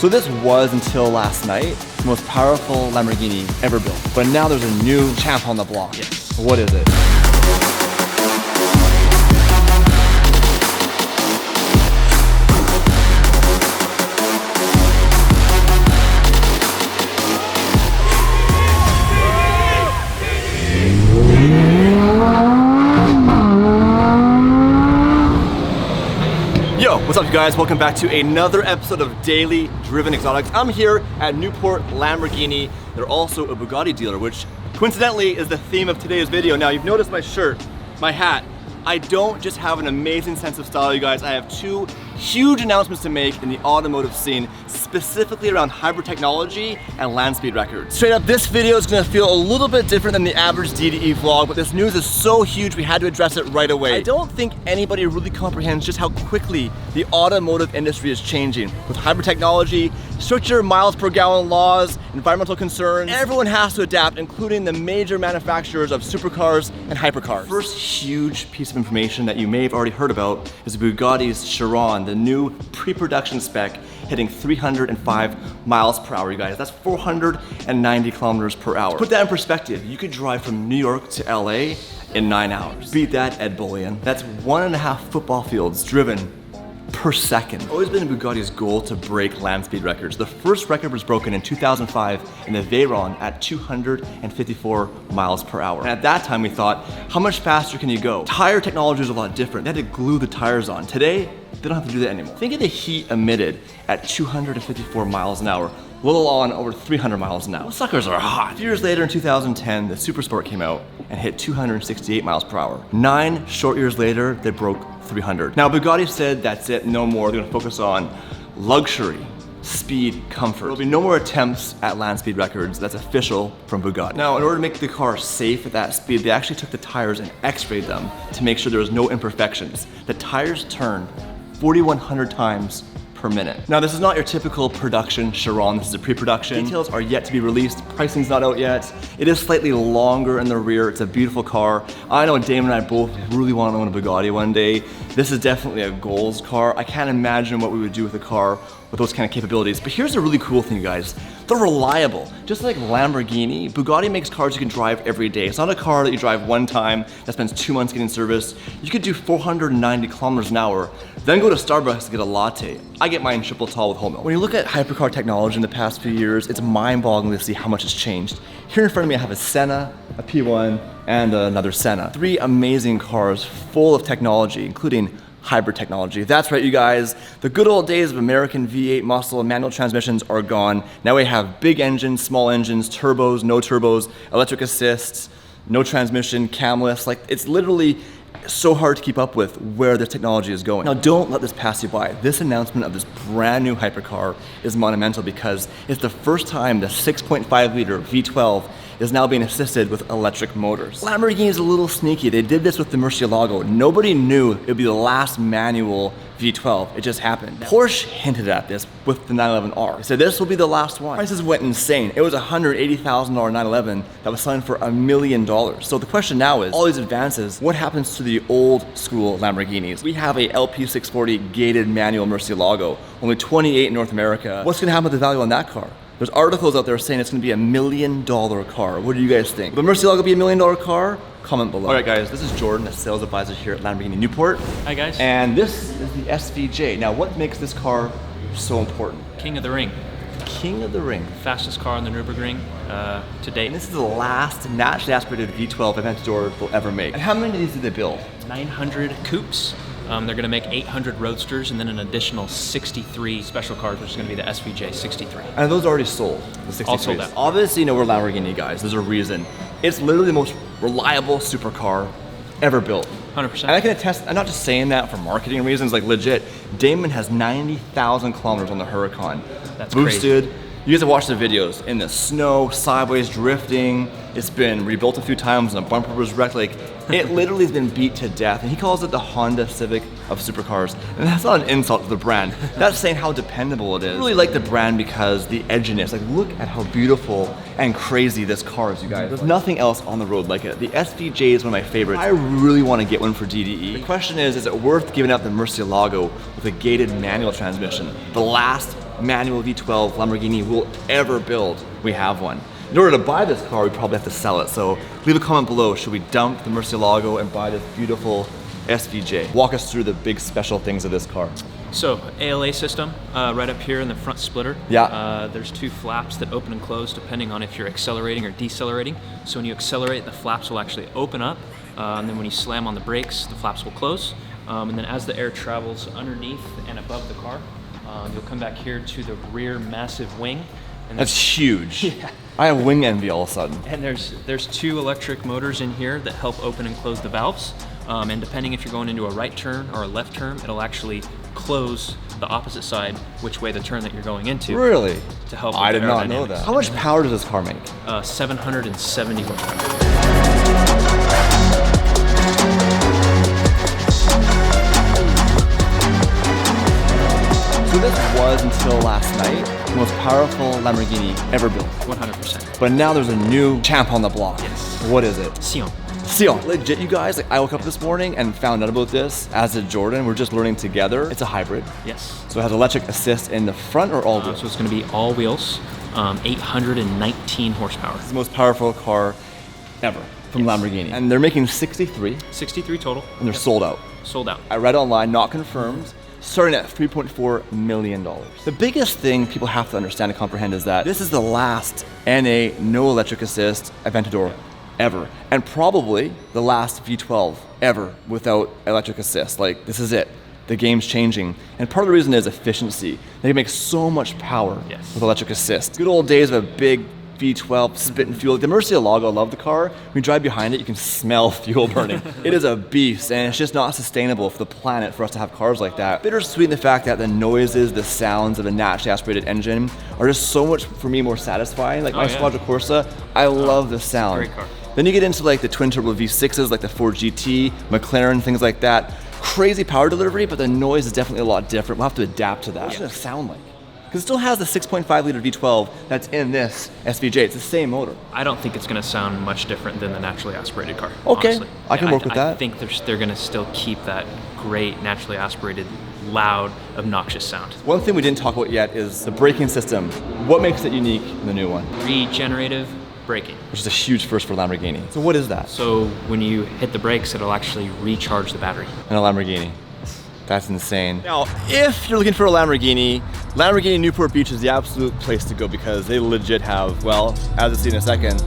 So this was, until last night, the most powerful Lamborghini ever built. But now there's a new champ on the block. Yes. What is it? Yo, what's up you guys? Welcome back to another episode of Daily Driven Exotics. I'm here at Newport Lamborghini. They're also a Bugatti dealer, which coincidentally is the theme of today's video. Now you've noticed my shirt, my hat. I don't just have an amazing sense of style, you guys. I have two huge announcements to make in the automotive scene, specifically around hybrid technology and land speed records. Straight up, this video is gonna feel a little bit different than the average DDE vlog, but this news is so huge we had to address it right away. I don't think anybody really comprehends just how quickly the automotive industry is changing. With hybrid technology, stricter miles per gallon laws, environmental concerns, everyone has to adapt, including the major manufacturers of supercars and hypercars. First huge piece of information that you may have already heard about is Bugatti's Chiron, the new pre-production spec hitting 305 miles per hour, you guys. That's 490 kilometers per hour. Put that in perspective, you could drive from New York to LA in 9 hours. Beat that, Ed Bullion. That's 1.5 football fields driven per second. Always been Bugatti's goal to break land speed records. The first record was broken in 2005 in the Veyron at 254 miles per hour. And at that time we thought, how much faster can you go? Tire technology is a lot different. They had to glue the tires on. Today, they don't have to do that anymore. Think of the heat emitted at 254 miles an hour, little on over 300 miles an hour. Those suckers are hot. A few years later in 2010, the Super Sport came out and hit 268 miles per hour. 9 short years later, they broke 300. Now Bugatti said that's it, no more. They're gonna focus on luxury, speed, comfort. There'll be no more attempts at land speed records. That's official from Bugatti. Now, in order to make the car safe at that speed, they actually took the tires and x-rayed them to make sure there was no imperfections. The tires turned 4,100 times per minute. Now, this is not your typical production Chiron. This is a pre-production. Details are yet to be released. Pricing's not out yet. It is slightly longer in the rear. It's a beautiful car. I know Damon and I both really want to own a Bugatti one day. This is definitely a goals car. I can't imagine what we would do with a car with those kind of capabilities. But here's the really cool thing, you guys. They're reliable. Just like Lamborghini, Bugatti makes cars you can drive every day. It's not a car that you drive one time that spends 2 months getting serviced. You could do 490 kilometers an hour, then go to Starbucks to get a latte. I get mine triple tall with whole milk. When you look at hypercar technology in the past few years, it's mind-boggling to see how much has changed. Here in front of me, I have a Senna, a P1, and another Senna. 3 amazing cars full of technology, including hybrid technology. That's right, you guys. The good old days of American V8 muscle and manual transmissions are gone. Now we have big engines, small engines, turbos, no turbos, electric assists, no transmission, camless. Like, it's literally so hard to keep up with where this technology is going. Now don't let this pass you by. This announcement of this brand new hypercar is monumental because it's the first time the 6.5 liter V12 is now being assisted with electric motors. Lamborghini is a little sneaky. They did this with the Murcielago. Nobody knew it would be the last manual V12. It just happened. Porsche hinted at this with the 911R. They said this will be the last one. Prices went insane. It was a $180,000 911 that was selling for $1 million. So the question now is, all these advances, what happens to the old school Lamborghinis? We have a LP640 gated manual Murcielago, only 28 in North America. What's gonna happen with the value on that car? There's articles out there saying it's gonna be $1 million car. What do you guys think? Will the Murcielago be $1 million car? Comment below. All right guys, this is Jordan, a sales advisor here at Lamborghini Newport. Hi guys. And this is the SVJ. Now what makes this car so important? King of the Ring. King of the Ring. Fastest car on the Nürburgring to date. And this is the last naturally aspirated V12 Aventador will ever make. And how many of these did they build? 900 coupes. They're going to make 800 roadsters and then an additional 63 special cars, which is going to be the SVJ 63. And those already sold, the 63s. All sold out. Obviously, you know, we're Lamborghini guys. There's a reason. It's literally the most reliable supercar ever built. 100%. And I can attest, I'm not just saying that for marketing reasons, like legit. Damon has 90,000 kilometers on the Huracan. That's boosted. crazy. You guys have watched the videos in the snow, sideways drifting. It's been rebuilt a few times and a bumper was wrecked. Like, it literally has been beat to death. And he calls it the Honda Civic of supercars. And that's not an insult to the brand. That's saying how dependable it is. I really like the brand because the edginess. Like, look at how beautiful and crazy this car is, you guys. There's nothing else on the road like it. The SVJ is one of my favorites. I really want to get one for DDE. The question is it worth giving up the Murcielago with a gated manual transmission? The last manual V12 Lamborghini we'll ever build. We have one. In order to buy this car, we probably have to sell it. So leave a comment below. Should we dump the Murcielago and buy this beautiful SVJ? Walk us through the big special things of this car. So ALA system, right up here in the front splitter. Yeah. There's two flaps that open and close depending on if you're accelerating or decelerating. So when you accelerate, the flaps will actually open up. And then when you slam on the brakes, the flaps will close. And then as the air travels underneath and above the car, you'll come back here to the rear massive wing. And That's huge. Yeah. I have wing envy all of a sudden. And there's two electric motors in here that help open and close the valves. And depending if you're going into a right turn or a left turn, it'll actually close the opposite side, which way the turn that you're going into. Really? To help. I with did the not know aerodynamics. that. How much power does this car make? 770 horsepower. So this was, until last night, the most powerful Lamborghini ever built. 100%. But now there's a new champ on the block. Yes. What is it? Sion. Sion. Legit, you guys, like I woke up this morning and found out about this, as did Jordan. We're just learning together. It's a hybrid. Yes. So it has electric assist in the front or all wheels? So it's going to be all wheels, 819 horsepower. It's the most powerful car ever from Lamborghini. And they're making 63 63 total. and they're sold out. Sold out. I read online, not confirmed, starting at $3.4 million. The biggest thing people have to understand and comprehend is that this is the last NA no electric assist Aventador ever, and probably the last V12 ever without electric assist. Like, this is it. The game's changing. And part of the reason is efficiency. They can make so much power Yes. with electric assist. Good old days of a big V12 spitting fuel. The Murcielago, I love the car. When you drive behind it, you can smell fuel burning. It is a beast, and it's just not sustainable for the planet for us to have cars like that. Bittersweet in the fact that the noises, the sounds of a naturally aspirated engine are just so much, for me, more satisfying. Like my yeah. Squadra Corsa, I love the sound. Great car. Then you get into like the twin turbo V6s, like the Ford GT, McLaren, things like that. Crazy power delivery, but the noise is definitely a lot different. We'll have to adapt to that. What's it sound like? Because it still has the 6.5 liter V12 that's in this SVJ. It's the same motor. I don't think it's going to sound much different than the naturally aspirated car. Okay, honestly. I can work with that. I think they're going to still keep that great naturally aspirated, loud, obnoxious sound. One thing we didn't talk about yet is the braking system. What makes it unique in the new one? Regenerative braking. Which is a huge first for Lamborghini. So what is that So when you hit the brakes, it'll actually recharge the battery. in a Lamborghini? That's insane. Now, if you're looking for a Lamborghini Newport Beach is the absolute place to go because they legit have, well, as you'll see in a second,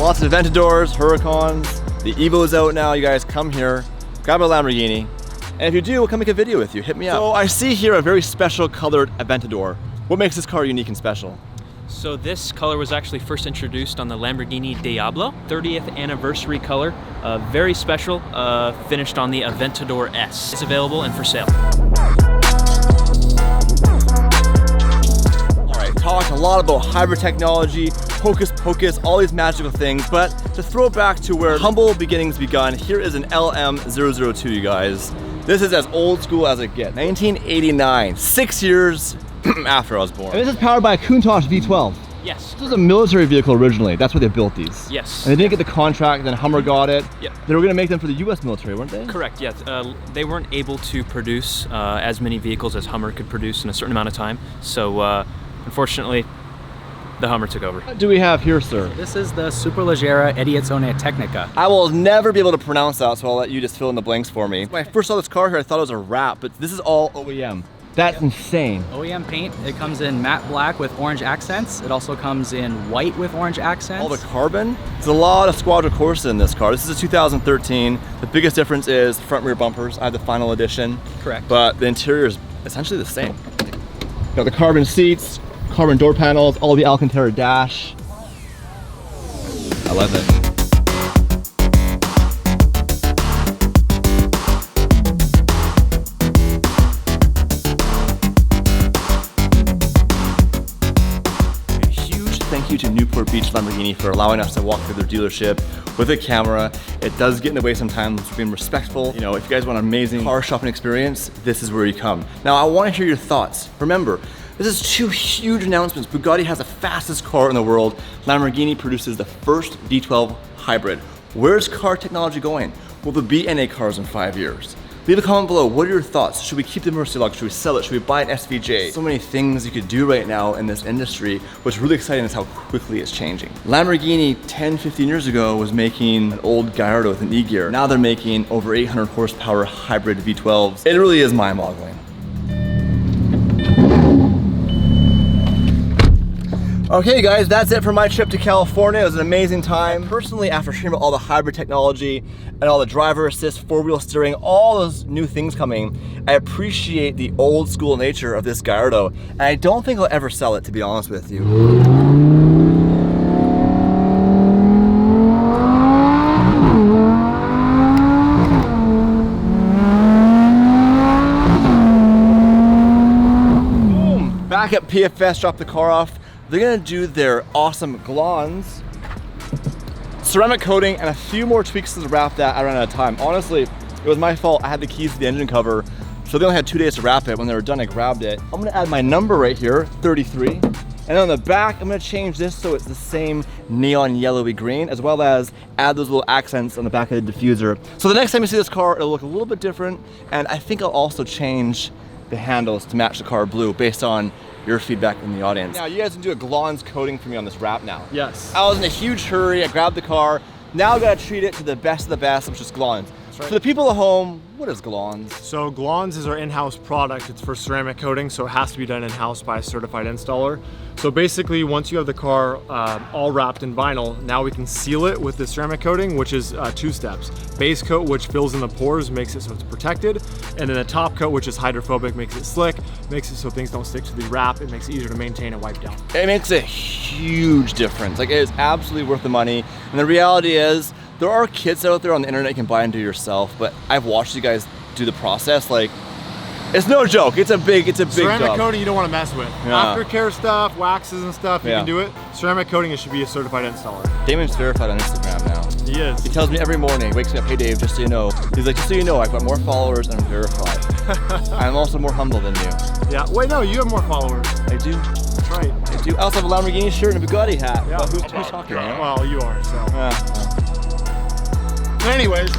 lots of Aventadors, Huracans, the Evo's out now. You guys come here, grab a Lamborghini, and if you do, we'll come make a video with you. Hit me up. So I see here a very special colored Aventador. What makes this car unique and special? So this color was actually first introduced on the Lamborghini Diablo, 30th anniversary color, very special, finished on the Aventador S. It's available and for sale. All right, talked a lot about hybrid technology, hocus pocus, all these magical things, but to throw it back to where humble beginnings begun, here is an LM002, you guys. This is as old school as it gets. 1989, 6 years after I was born. And this is powered by a Countach V12. Yes. This was a military vehicle originally. That's why they built these. Yes. And they didn't get the contract, then Hummer got it. Yep. They were gonna make them for the US military, weren't they? Correct, yes. They weren't able to produce as many vehicles as Hummer could produce in a certain amount of time. So unfortunately, the Hummer took over. What do we have here, sir? This is the Superleggera Edizione Tecnica. I will never be able to pronounce that, so I'll let you just fill in the blanks for me. When I first saw this car here, I thought it was a wrap, but this is all OEM. That's insane. OEM paint, it comes in matte black with orange accents. It also comes in white with orange accents. All the carbon. There's a lot of Squadra Corsa in this car. This is a 2013. The biggest difference is front rear bumpers. I have the final edition. Correct. But the interior is essentially the same. Got the carbon seats, carbon door panels, all the Alcantara dash. I love it. Thank you to Newport Beach Lamborghini for allowing us to walk through their dealership with a camera. It does get in the way sometimes for being respectful. You know, if you guys want an amazing car shopping experience, this is where you come. Now, I want to hear your thoughts. Remember, this is two huge announcements. Bugatti has the fastest car in the world. Lamborghini produces the first V12 hybrid. Where's car technology going? Will there be NA cars in 5 years? Leave a comment below. What are your thoughts? Should we keep the Murcielago? Should we sell it? Should we buy an SVJ? So many things you could do right now in this industry. What's really exciting is how quickly it's changing. Lamborghini 10, 15 years ago was making an old Gallardo with an E-gear. Now they're making over 800 horsepower hybrid V12s. It really is mind-boggling. Okay guys, that's it for my trip to California. It was an amazing time. Personally, after hearing about all the hybrid technology and all the driver assist, four-wheel steering, all those new things coming, I appreciate the old school nature of this Gallardo. And I don't think I'll ever sell it, to be honest with you. Boom! Back at PFS, drop the car off. They're gonna do their awesome glons, ceramic coating, and a few more tweaks to the wrap that I ran out of time. Honestly, it was my fault. I had the keys to the engine cover, so they only had 2 days to wrap it. When they were done, I grabbed it. I'm gonna add my number right here, 33. And on the back, I'm gonna change this so it's the same neon yellowy green, as well as add those little accents on the back of the diffuser. So the next time you see this car, it'll look a little bit different, and I think I'll also change the handles to match the car blue based on your feedback in the audience. Now you guys can do a glons coating for me on this wrap now. Yes. I was in a huge hurry, I grabbed the car. Now I gotta treat it to the best of the best, which is glons. That's right. For the people at home, what is glons? So glons is our in-house product. It's for ceramic coating, so it has to be done in-house by a certified installer. So basically, once you have the car all wrapped in vinyl, now we can seal it with the ceramic coating, which is 2 steps. Base coat, which fills in the pores, makes it so it's protected. And then the top coat, which is hydrophobic, makes it slick, makes it so things don't stick to the wrap. It makes it easier to maintain and wipe down. It makes a huge difference. Like, it is absolutely worth the money. And the reality is, there are kits out there on the internet you can buy and do yourself, but I've watched you guys do the process. Like, it's no joke. It's a big Ceramic job. coating you don't want to mess with. Yeah. Aftercare stuff, waxes and stuff, you Yeah. can do it. Ceramic coating, it should be a certified installer. Damon's verified on Instagram now. He is. He tells me every morning, wakes me up, hey Dave, just so you know. He's like, just so you know, I've got more followers and I'm verified. I'm also more humble than you. Yeah, wait, no, you have more followers. I do. That's right. I do. I also have a Lamborghini shirt and a Bugatti hat. Yeah. But who's talking, right? Well, you are, so. Yeah. Anyways,